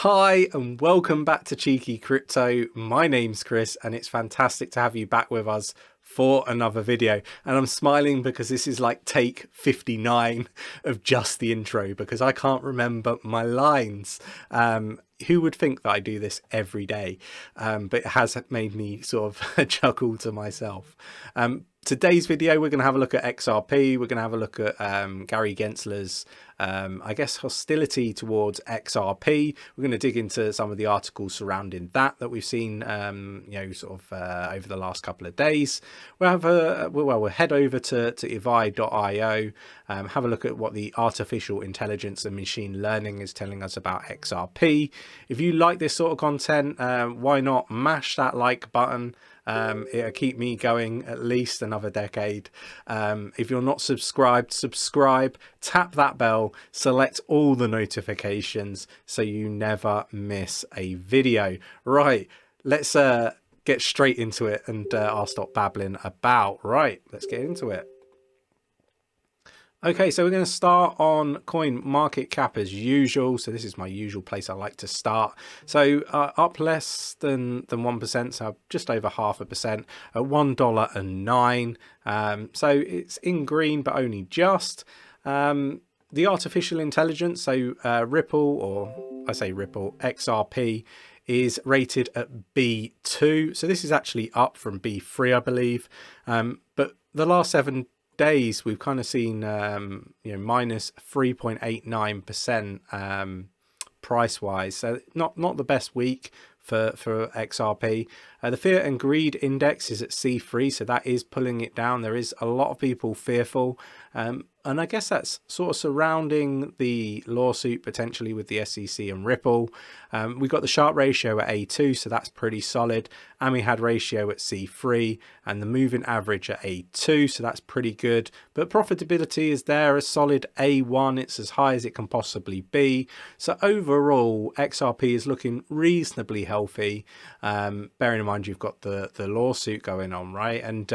Hi and welcome back to Cheeky Crypto. My name's Chris and it's fantastic to have you back with us for another video. And I'm smiling because this is like take 59 of just the intro because I can't remember my lines. Who would think that I do this every day? But it has made me sort of chuckle to myself. Today's video, we're going to have a look at XRP. We're going to have a look at Gary Gensler's, I guess, hostility towards XRP. We're going to dig into some of the articles surrounding that we've seen, over the last couple of days. We'll head over to 𝗕𝗙𝗪.io, have a look at what the artificial intelligence and machine learning is telling us about XRP. If you like this sort of content, why not mash that like button? It'll keep me going at least another decade. If you're not subscribed, subscribe, tap that bell, select all the notifications so you never miss a video. Right, let's get straight into it and I'll stop babbling about. Right, let's get into it. Okay, so we're going to start on coin market cap as usual. So this is my usual place I like to start. So up less than 1%, so just over 0.5% at $1.09. So it's in green, but only just. The artificial intelligence, so Ripple, or I say Ripple, XRP, is rated at B2. So this is actually up from B3, I believe. But the last 7 days we've kind of seen minus 3.89% price wise, so not the best week for XRP. The fear and greed index is at C3, so that is pulling it down. There is a lot of people fearful, and I guess that's sort of surrounding the lawsuit potentially with the SEC and Ripple. We've got the Sharpe ratio at A2, so that's pretty solid. AMIHAD ratio at C3 and the moving average at A2, so that's pretty good. But profitability is there, a solid A1. It's as high as it can possibly be. So overall, XRP is looking reasonably healthy, bearing in mind you've got the lawsuit going on, right? And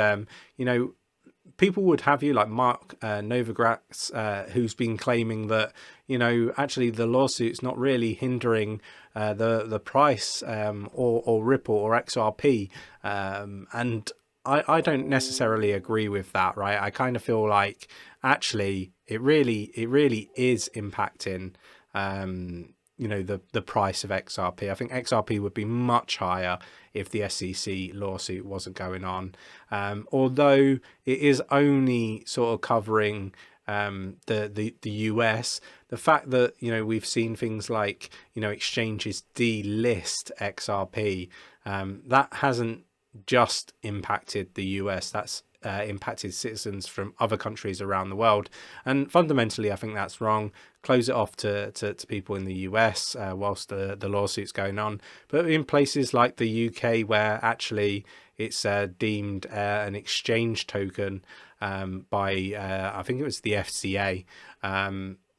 people would have you like Mark Novogratz, who's been claiming that actually the lawsuit's not really hindering the price or Ripple or XRP, and I don't necessarily agree with that, right? I kind of feel like actually it really is impacting the price of XRP. I think XRP would be much higher if the SEC lawsuit wasn't going on. Although it is only sort of covering the US, the fact that we've seen things like exchanges delist XRP, that hasn't just impacted the US, that's impacted citizens from other countries around the world, and fundamentally I think that's wrong. Close it off to people in the US whilst the lawsuit's going on, but in places like the UK where actually it's deemed an exchange token by I think it was the FCA,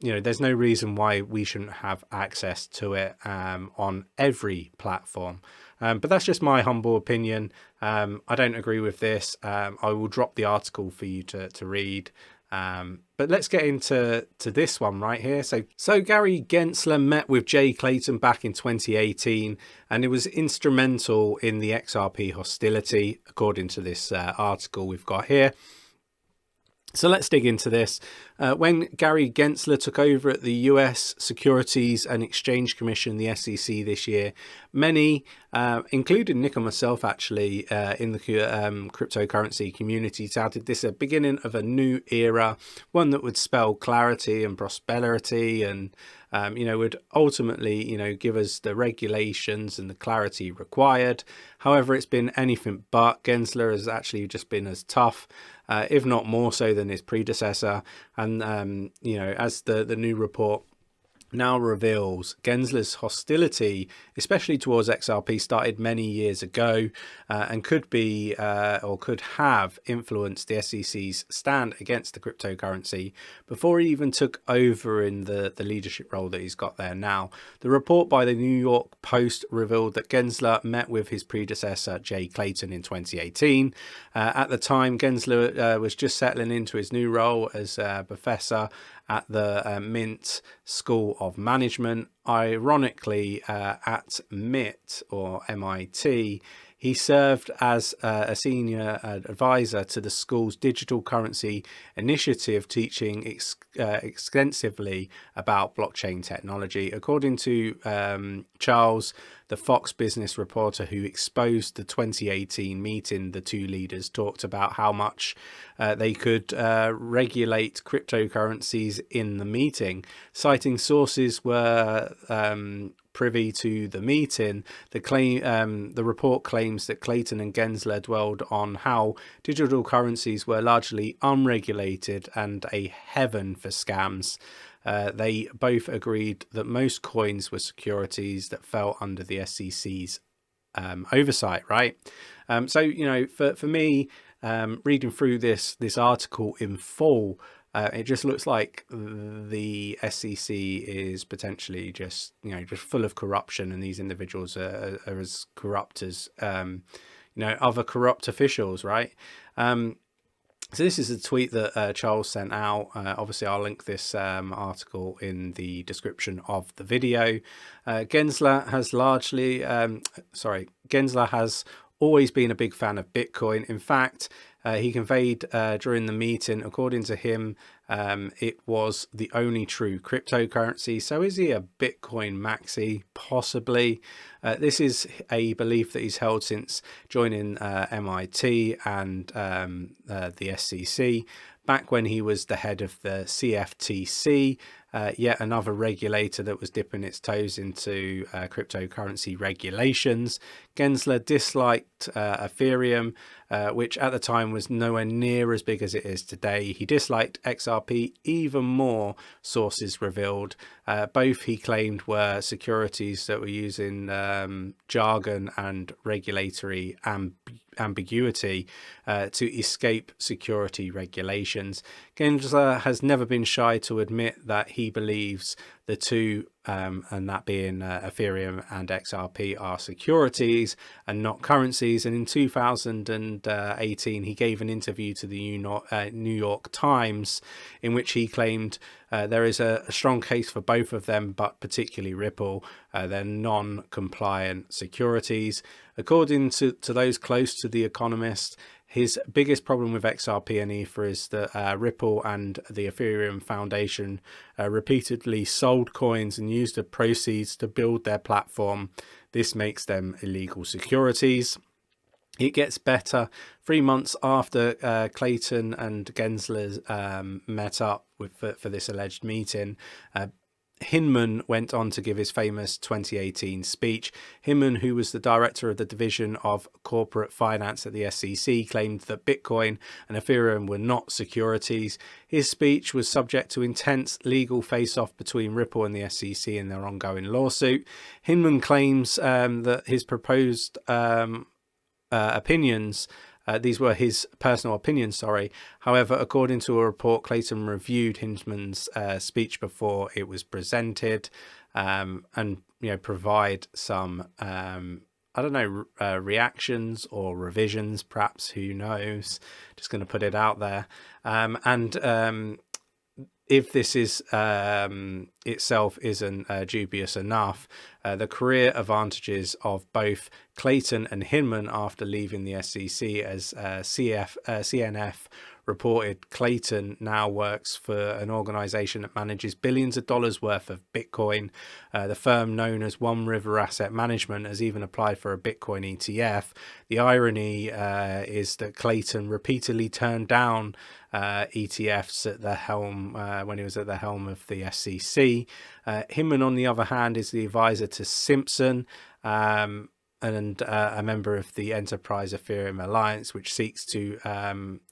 there's no reason why we shouldn't have access to it on every platform. But that's just my humble opinion. I don't agree with this. I will drop the article for you to read. But let's get into this one right here. So Gary Gensler met with 𝗕𝗘𝗪𝗔𝗥𝗘 back in 2018, and it was instrumental in the XRP hostility, according to this article we've got here. So let's dig into this. When Gary Gensler took over at the US Securities and Exchange Commission, the SEC, this year, many, including Nick and myself actually, in the cryptocurrency community, touted this a beginning of a new era, one that would spell clarity and prosperity and would ultimately, give us the regulations and the clarity required. However, it's been anything but. Gensler has actually just been as tough, if not more so than his predecessor. And, as the new report now reveals, Gensler's hostility, especially towards XRP, started many years ago and could be or could have influenced the SEC's stand against the cryptocurrency before he even took over in the leadership role that he's got there now. The report by the New York Post revealed that Gensler met with his predecessor 𝗕𝗘𝗪𝗔𝗥𝗘 in 2018. At the time, Gensler was just settling into his new role as a professor at the Mint School of Management. Ironically, at MIT or MIT, he served as a senior advisor to the school's digital currency initiative, teaching extensively about blockchain technology. According to Charles, the Fox business reporter who exposed the 2018 meeting, the two leaders talked about how much they could regulate cryptocurrencies in the meeting. Citing sources were privy to the meeting, the report claims that Clayton and Gensler dwelled on how digital currencies were largely unregulated and a heaven for scams. They both agreed that most coins were securities that fell under the SEC's oversight, right? So, you know, for me, reading through this article in full, it just looks like the SEC is potentially just, you know, just full of corruption, and these individuals are as corrupt as, you know, other corrupt officials, right? So this is a tweet that Charles sent out. Obviously, I'll link this article in the description of the video. Gensler has always been a big fan of Bitcoin. In fact, he conveyed during the meeting, according to him, it was the only true cryptocurrency. So is he a Bitcoin maxi? Possibly. This is a belief that he's held since joining MIT and the SEC. Back when he was the head of the CFTC, yet another regulator that was dipping its toes into cryptocurrency regulations. Gensler disliked Ethereum, which at the time was nowhere near as big as it is today. He disliked XRP even more, sources revealed. Both, he claimed, were securities that were using jargon and regulatory ambiguity to escape security regulations. Gensler has never been shy to admit that he believes the two, and that being Ethereum and XRP, are securities and not currencies. And in 2018, he gave an interview to the New York Times in which he claimed there is a strong case for both of them, but particularly Ripple. They're non-compliant securities. According to those close to The Economist, his biggest problem with XRP and Ether is that Ripple and the Ethereum Foundation repeatedly sold coins and used the proceeds to build their platform. This makes them illegal securities. It gets better. 3 months after Clayton and Gensler met up for this alleged meeting, Hinman went on to give his famous 2018 speech. Hinman, who was the director of the Division of Corporate Finance at the SEC, claimed that Bitcoin and Ethereum were not securities. His speech was subject to intense legal face-off between Ripple and the SEC in their ongoing lawsuit. Hinman claims that his proposed opinions, these were his personal opinions, sorry. However, according to a report, Clayton reviewed Hinman's speech before it was presented, and, you know, provide some, I don't know, reactions or revisions, perhaps, who knows. Just going to put it out there. If this is itself isn't dubious enough, the career advantages of both Clayton and Hinman after leaving the SEC, as CNF reported, Clayton now works for an organization that manages billions of dollars worth of Bitcoin. The firm, known as One River Asset Management, has even applied for a Bitcoin ETF. The irony is that Clayton repeatedly turned down ETFs at the helm when he was at the helm of the SEC. Hinman, on the other hand, is the advisor to Simpson, and a member of the Enterprise Ethereum Alliance, which seeks to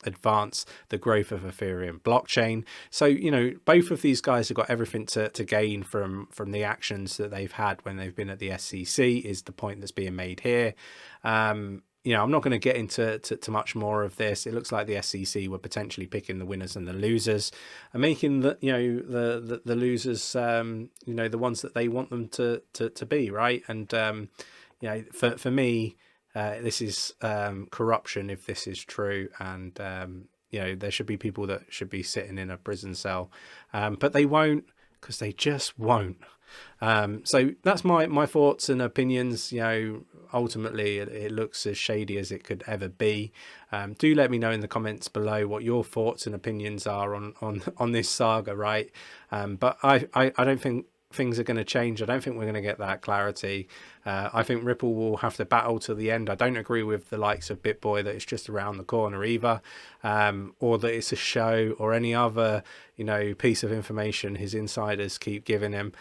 advance the growth of Ethereum blockchain. So, you know, both of these guys have got everything to gain from the actions that they've had when they've been at the SEC, is the point that's being made here. You know, I'm not going to get into much more of this. It looks like the SEC were potentially picking the winners and the losers, and making the, you know, the losers, you know, the ones that they want them to be, right? And you know, for me, this is corruption if this is true, and you know, there should be people that should be sitting in a prison cell, but they won't, because they just won't. So that's my thoughts and opinions. You know, ultimately it looks as shady as it could ever be. Do let me know in the comments below what your thoughts and opinions are on this saga, right? But I don't think things are going to change. I don't think we're going to get that clarity. I think Ripple will have to battle to the end. I don't agree with the likes of BitBoy that it's just around the corner either, or that it's a show or any other, you know, piece of information his insiders keep giving him.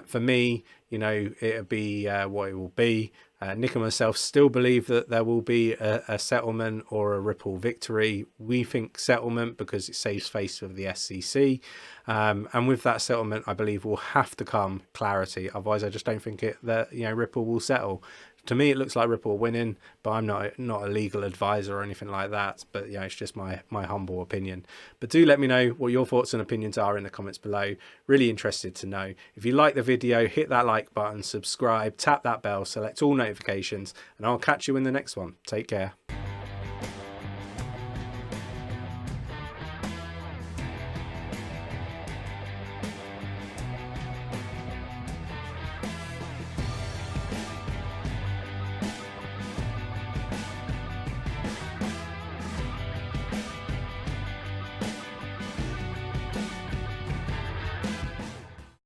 For me, you know, it'll be what it will be. Nick and myself still believe that there will be a settlement or a Ripple victory. We think settlement because it saves face with the SEC. And with that settlement, I believe will have to come clarity. Otherwise, I just don't think that, you know, Ripple will settle. To me, it looks like Ripple are winning, but I'm not a legal advisor or anything like that. But yeah, it's just my humble opinion. But do let me know what your thoughts and opinions are in the comments below. Really interested to know. If you like the video, hit that like button, subscribe, tap that bell, select all notifications, and I'll catch you in the next one. Take care.